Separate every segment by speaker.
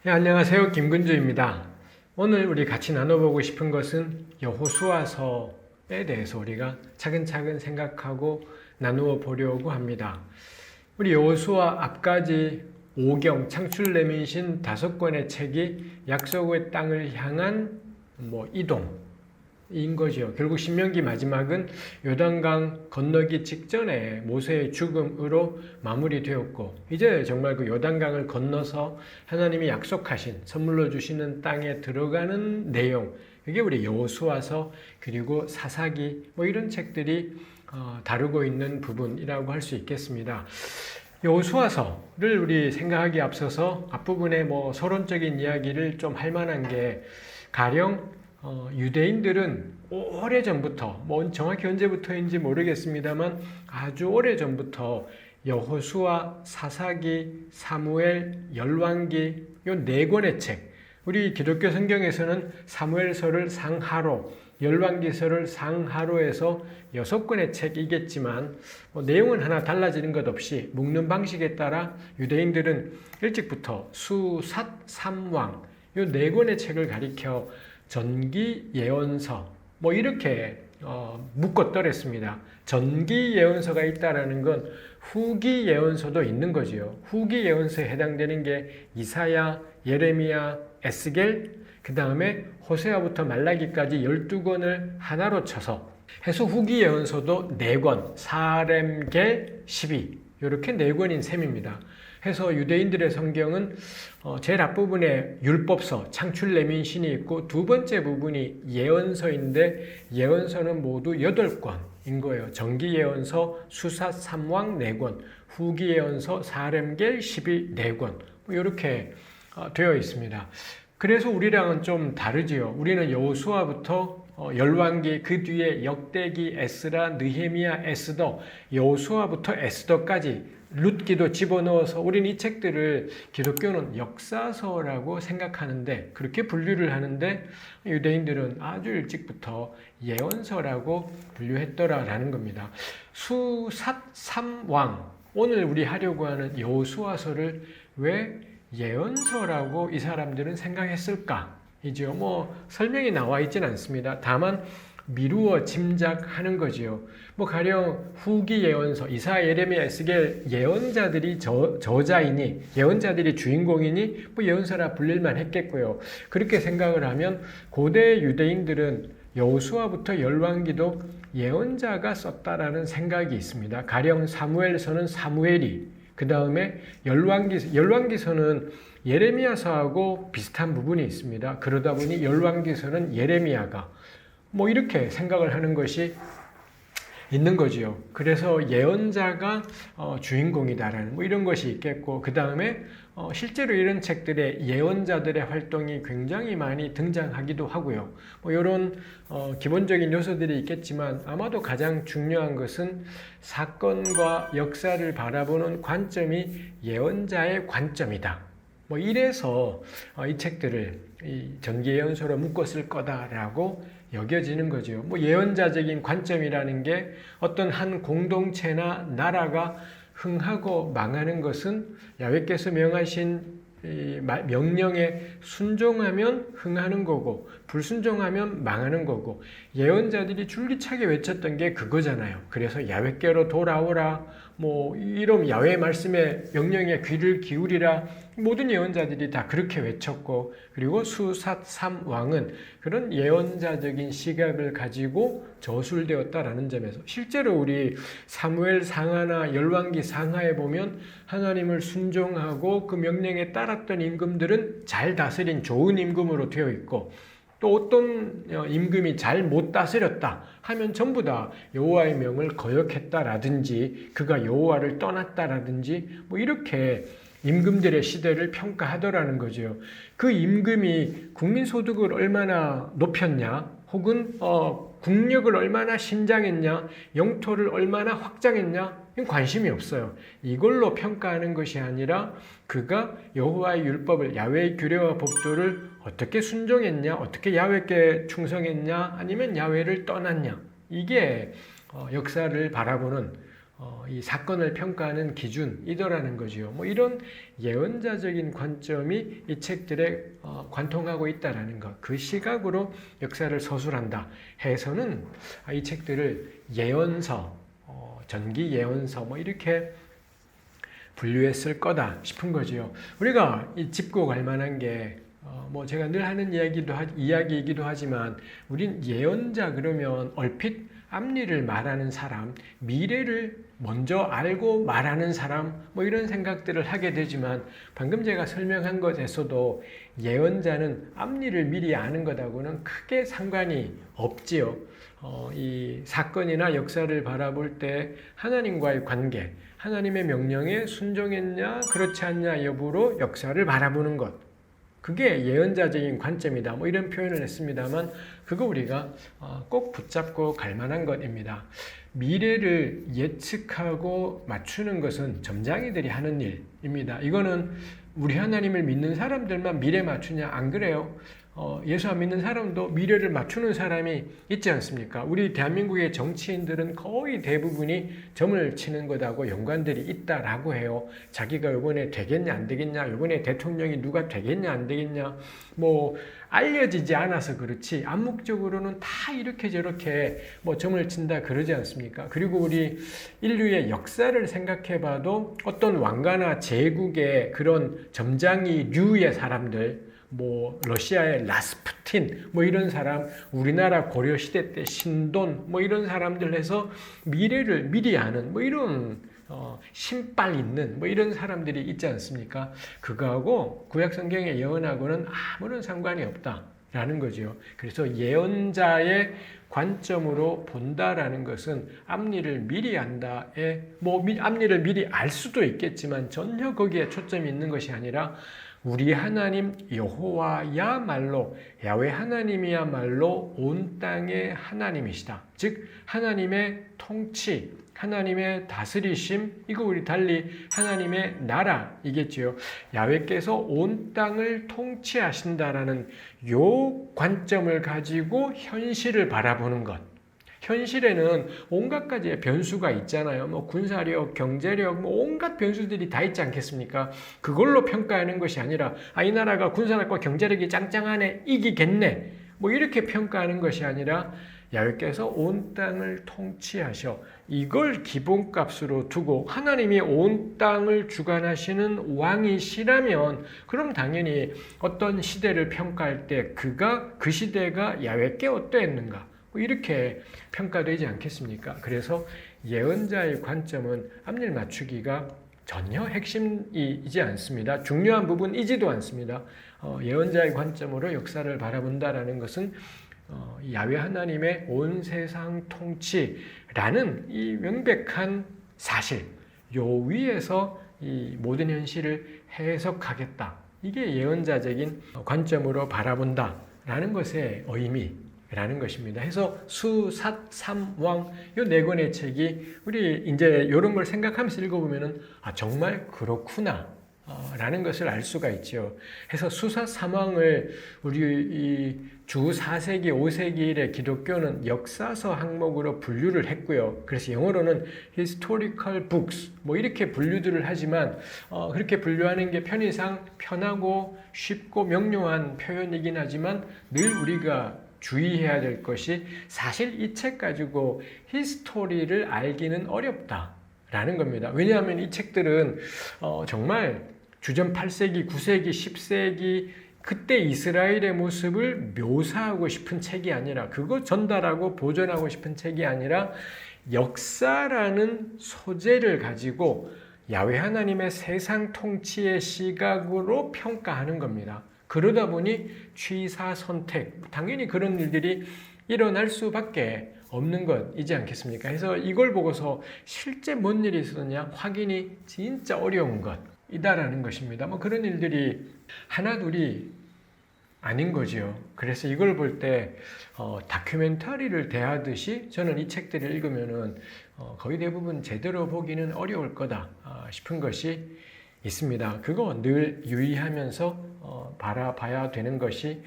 Speaker 1: 네, 안녕하세요. 김근주입니다. 오늘 우리 같이 나눠보고 싶은 것은 여호수아서에 대해서 우리가 차근차근 생각하고 나누어 보려고 합니다. 우리 여호수아 앞까지 오경, 창출레민신 5권의 책이 약속의 땅을 향한 이동, 인 거죠. 결국 신명기 마지막은 요단강 건너기 직전에 모세의 죽음으로 마무리되었고, 이제 정말 그 요단강을 건너서 하나님이 약속하신 선물로 주시는 땅에 들어가는 내용, 이게 우리 여호수아서 그리고 사사기 이런 책들이 다루고 있는 부분이라고 할 수 있겠습니다. 여호수아서를 우리 생각하기 앞서서 앞부분에 서론적인 이야기를 좀 할 만한 게, 가령 유대인들은 오래전부터, 정확히 언제부터인지 모르겠습니다만 아주 오래전부터 여호수아, 사사기, 사무엘, 열왕기 요 4권의 책, 우리 기독교 성경에서는 사무엘서를 상하로, 열왕기서를 상하로에서 6권의 책이겠지만 내용은 하나 달라지는 것 없이 묶는 방식에 따라 유대인들은 일찍부터 수삿, 삼왕 요 4권의 책을 가리켜 전기 예언서 이렇게 묶었더랬습니다. 전기 예언서가 있다라는 건 후기 예언서도 있는 거지요. 후기 예언서에 해당되는 게 이사야, 예레미야, 에스겔, 그 다음에 호세아부터 말라기까지 12권을 하나로 쳐서 해서 후기 예언서도 4권, 사렘겔, 12 이렇게 4권인 셈입니다. 해서 유대인들의 성경은 제일 앞부분에 율법서, 창출레민신이 있고 두 번째 부분이 예언서인데, 예언서는 모두 8권인 거예요. 정기예언서, 수사, 삼왕 4권, 후기예언서, 사렘겔, 12 4권 이렇게 되어 있습니다. 그래서 우리랑은 좀 다르지요. 우리는 여호수아부터 열왕기, 그 뒤에 역대기, 에스라, 느헤미야, 에스더, 여호수아부터 에스더까지 룻기도 집어넣어서 우리는 이 책들을 기독교는 역사서라고 생각하는데, 그렇게 분류를 하는데 유대인들은 아주 일찍부터 예언서라고 분류했더라라는 겁니다. 수삿 삼왕, 오늘 우리 하려고 하는 여호수아서를 왜 예언서라고 이 사람들은 생각했을까? 이죠. 설명이 나와 있진 않습니다. 다만 미루어 짐작하는 거지요. 가령 후기 예언서, 이사야, 예레미야, 에스겔 예언자들이 저자이니, 예언자들이 주인공이니 예언서라 불릴만 했겠고요. 그렇게 생각을 하면 고대 유대인들은 여호수아부터 열왕기도 예언자가 썼다라는 생각이 있습니다. 가령 사무엘서는 사무엘이, 그 다음에 열왕기서는 예레미야서하고 비슷한 부분이 있습니다. 그러다 보니 열왕기서는 예레미야가 이렇게 생각을 하는 것이 있는 거지요. 그래서 예언자가 주인공이다라는 이런 것이 있겠고, 그 다음에 실제로 이런 책들에 예언자들의 활동이 굉장히 많이 등장하기도 하고요. 이런 기본적인 요소들이 있겠지만 아마도 가장 중요한 것은 사건과 역사를 바라보는 관점이 예언자의 관점이다. 이래서 이 책들을 전기예언서로 묶었을 거다라고 여겨지는 거죠. 예언자적인 관점이라는 게 어떤 한 공동체나 나라가 흥하고 망하는 것은 야훼께서 명하신 명령에 순종하면 흥하는 거고, 불순종하면 망하는 거고, 예언자들이 줄기차게 외쳤던 게 그거잖아요. 그래서 야훼께로 돌아오라, 이런 야훼 말씀에 명령에 귀를 기울이라, 모든 예언자들이 다 그렇게 외쳤고, 그리고 수삿 삼왕은 그런 예언자적인 시각을 가지고 저술되었다라는 점에서 실제로 우리 사무엘 상하나 열왕기 상하에 보면 하나님을 순종하고 그 명령에 따랐던 임금들은 잘 다스린 좋은 임금으로 되어 있고, 또 어떤 임금이 잘 못 다스렸다 하면 전부 다 여호와의 명을 거역했다라든지 그가 여호와를 떠났다라든지 이렇게 임금들의 시대를 평가하더라는 거죠. 그 임금이 국민소득을 얼마나 높였냐, 혹은 국력을 얼마나 신장했냐, 영토를 얼마나 확장했냐, 관심이 없어요. 이걸로 평가하는 것이 아니라 그가 여호와의 율법을, 야훼의 규례와 법도를 어떻게 순종했냐, 어떻게 야훼께 충성했냐, 아니면 야훼를 떠났냐, 이게 역사를 바라보는 이 사건을 평가하는 기준이더라는 거지요. 뭐 이런 예언자적인 관점이 이 책들에 관통하고 있다라는 것, 그 시각으로 역사를 서술한다 해서는 이 책들을 예언서, 전기 예언서 뭐 이렇게 분류했을 거다 싶은 거지요. 우리가 짚고 갈 만한 게 뭐 제가 늘 하는 이야기이기도 하지만 우린 예언자 그러면 얼핏 앞일을 말하는 사람, 미래를 먼저 알고 말하는 사람 뭐 이런 생각들을 하게 되지만 방금 제가 설명한 것에서도 예언자는 앞일을 미리 아는 것하고는 크게 상관이 없지요. 이 사건이나 역사를 바라볼 때 하나님과의 관계, 하나님의 명령에 순종했냐 그렇지 않냐 여부로 역사를 바라보는 것, 그게 예언자적인 관점이다 뭐 이런 표현을 했습니다만 그거 우리가 꼭 붙잡고 갈 만한 것입니다. 미래를 예측하고 맞추는 것은 점장이들이 하는 일입니다. 이거는 우리 하나님을 믿는 사람들만 미래 맞추냐? 안 그래요. 예수 안 믿는 사람도 미래를 맞추는 사람이 있지 않습니까? 우리 대한민국의 정치인들은 거의 대부분이 점을 치는 것하고 연관들이 있다라고 해요. 자기가 이번에 되겠냐 안 되겠냐, 이번에 대통령이 누가 되겠냐 안 되겠냐, 뭐 알려지지 않아서 그렇지 암묵적으로는 다 이렇게 저렇게 뭐 점을 친다 그러지 않습니까? 그리고 우리 인류의 역사를 생각해봐도 어떤 왕가나 제국의 그런 점장이류의 사람들, 뭐 러시아의 라스푸틴 뭐 이런 사람, 우리나라 고려시대 때 신돈 뭐 이런 사람들 해서 미래를 미리 아는 뭐 이런 신빨 있는 뭐 이런 사람들이 있지 않습니까? 그거하고 구약성경의 예언하고는 아무런 상관이 없다라는 거죠. 그래서 예언자의 관점으로 본다라는 것은 앞일을 미리 안다에 뭐 앞일을 미리 알 수도 있겠지만 전혀 거기에 초점이 있는 것이 아니라 우리 하나님 여호와야말로, 야훼 하나님이야말로 온 땅의 하나님이시다. 즉 하나님의 통치, 하나님의 다스리심, 이거 우리 달리 하나님의 나라이겠지요. 야훼께서 온 땅을 통치하신다라는 요 관점을 가지고 현실을 바라보는 것. 현실에는 온갖 가지의 변수가 있잖아요. 뭐 군사력, 경제력, 뭐 온갖 변수들이 다 있지 않겠습니까? 그걸로 평가하는 것이 아니라 이 나라가 군사력과 경제력이 짱짱하네, 이기겠네, 뭐 이렇게 평가하는 것이 아니라 야훼께서 온 땅을 통치하셔, 이걸 기본값으로 두고 하나님이 온 땅을 주관하시는 왕이시라면 그럼 당연히 어떤 시대를 평가할 때 그 시대가 야훼께 어떠했는가 이렇게 평가되지 않겠습니까? 그래서 예언자의 관점은 앞일 맞추기가 전혀 핵심이지 않습니다. 중요한 부분이지도 않습니다. 예언자의 관점으로 역사를 바라본다라는 것은 야훼 하나님의 온 세상 통치라는 이 명백한 사실, 요 위에서 이 모든 현실을 해석하겠다. 이게 예언자적인 관점으로 바라본다라는 것의 의미 라는 것입니다. 해서 수삿삼왕 요 네 권의 책이 우리 이제 이런 걸 생각하면서 읽어보면은 정말 그렇구나 라는 것을 알 수가 있죠. 해서 수삿삼왕을 우리 주 4세기, 5세기의 기독교는 역사서 항목으로 분류를 했고요. 그래서 영어로는 historical books 뭐 이렇게 분류들을 하지만 그렇게 분류하는 게 편의상 편하고 쉽고 명료한 표현이긴 하지만 늘 우리가 주의해야 될 것이 사실 이 책 가지고 히스토리를 알기는 어렵다라는 겁니다. 왜냐하면 이 책들은 정말 주전 8세기, 9세기, 10세기 그때 이스라엘의 모습을 묘사하고 싶은 책이 아니라, 그거 전달하고 보존하고 싶은 책이 아니라 역사라는 소재를 가지고 야훼 하나님의 세상 통치의 시각으로 평가하는 겁니다. 그러다 보니 취사 선택, 당연히 그런 일들이 일어날 수밖에 없는 것이지 않겠습니까? 그래서 이걸 보고서 실제 뭔 일이 있었느냐 확인이 진짜 어려운 것이다라는 것입니다. 뭐 그런 일들이 하나둘이 아닌 거지요. 그래서 이걸 볼 때 다큐멘터리를 대하듯이 저는 이 책들을 읽으면은 거의 대부분 제대로 보기는 어려울 거다 싶은 것이 있습니다. 그거 늘 유의하면서 바라봐야 되는 것이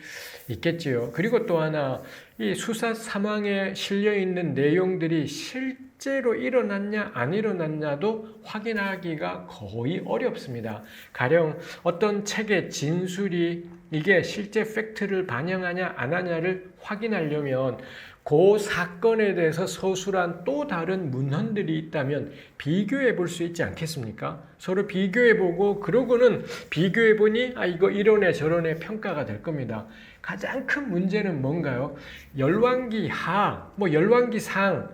Speaker 1: 있겠지요. 그리고 또 하나, 이 수사 사망에 실려 있는 내용들이 실제로 일어났냐 안 일어났냐도 확인하기가 거의 어렵습니다. 가령 어떤 책의 진술이 이게 실제 팩트를 반영하냐 안 하냐를 확인하려면 그 사건에 대해서 서술한 또 다른 문헌들이 있다면 비교해 볼 수 있지 않겠습니까? 서로 비교해 보고 그러고는 비교해 보니 이거 이러네 저러네 평가가 될 겁니다. 가장 큰 문제는 뭔가요? 열왕기 하, 열왕기 상,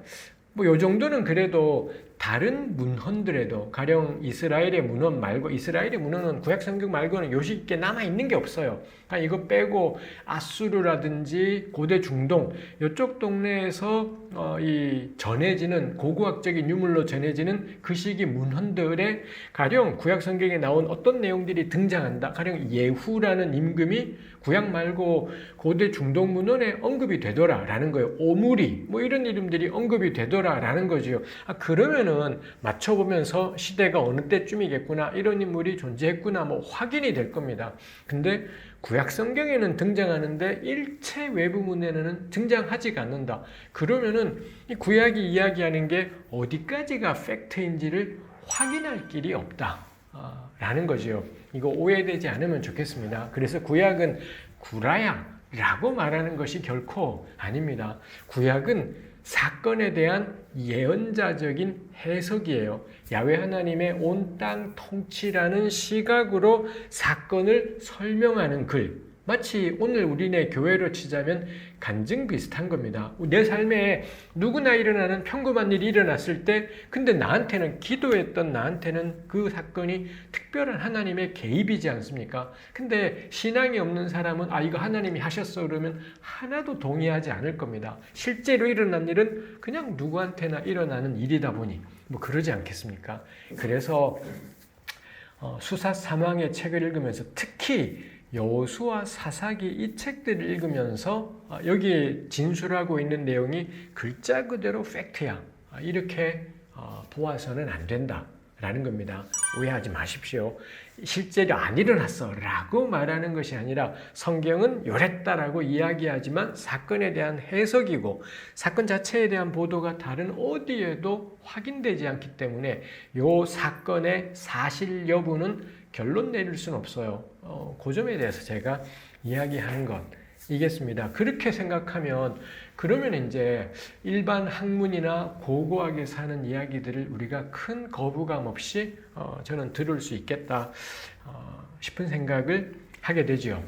Speaker 1: 요 정도는 그래도 다른 문헌들에도 가령 이스라엘의 문헌 말고, 이스라엘의 문헌은 구약 성경 말고는 요식 있게 남아 있는 게 없어요. 이거 빼고 아수르라든지 고대 중동 이쪽 동네에서 이 전해지는 고고학적인 유물로 전해지는 그 시기 문헌들에 가령 구약 성경에 나온 어떤 내용들이 등장한다. 가령 예후라는 임금이 구약 말고 고대 중동 문헌에 언급이 되더라라는 거예요. 오므리 이런 이름들이 언급이 되더라라는 거지요. 그러면은 맞춰보면서 시대가 어느 때쯤이겠구나, 이런 인물이 존재했구나 확인이 될 겁니다. 근데 구약 성경에는 등장하는데 일체 외부문에는 등장하지가 않는다. 그러면은 이 구약이 이야기하는 게 어디까지가 팩트인지를 확인할 길이 없다. 라는 거죠. 이거 오해되지 않으면 좋겠습니다. 그래서 구약은 구라야라고 말하는 것이 결코 아닙니다. 구약은 사건에 대한 예언자적인 해석이에요. 야훼 하나님의 온 땅 통치라는 시각으로 사건을 설명하는 글. 마치 오늘 우리네 교회로 치자면 간증 비슷한 겁니다. 내 삶에 누구나 일어나는 평범한 일이 일어났을 때 근데 나한테는, 기도했던 나한테는 그 사건이 특별한 하나님의 개입이지 않습니까? 근데 신앙이 없는 사람은 이거 하나님이 하셨어 그러면 하나도 동의하지 않을 겁니다. 실제로 일어난 일은 그냥 누구한테나 일어나는 일이다 보니 그러지 않겠습니까? 그래서 수사 사망의 책을 읽으면서 특히 여호수아, 사사기 이 책들을 읽으면서 여기에 진술하고 있는 내용이 글자 그대로 팩트야, 이렇게 보아서는 안 된다라는 겁니다. 오해하지 마십시오. 실제로 안 일어났어 라고 말하는 것이 아니라 성경은 요랬다라고 이야기하지만 사건에 대한 해석이고 사건 자체에 대한 보도가 다른 어디에도 확인되지 않기 때문에 이 사건의 사실 여부는 결론 내릴 수는 없어요. 그 점에 대해서 제가 이야기하는 것이겠습니다. 그렇게 생각하면 그러면 이제 일반 학문이나 고고학에서 하는 이야기들을 우리가 큰 거부감 없이 저는 들을 수 있겠다 싶은 생각을 하게 되죠.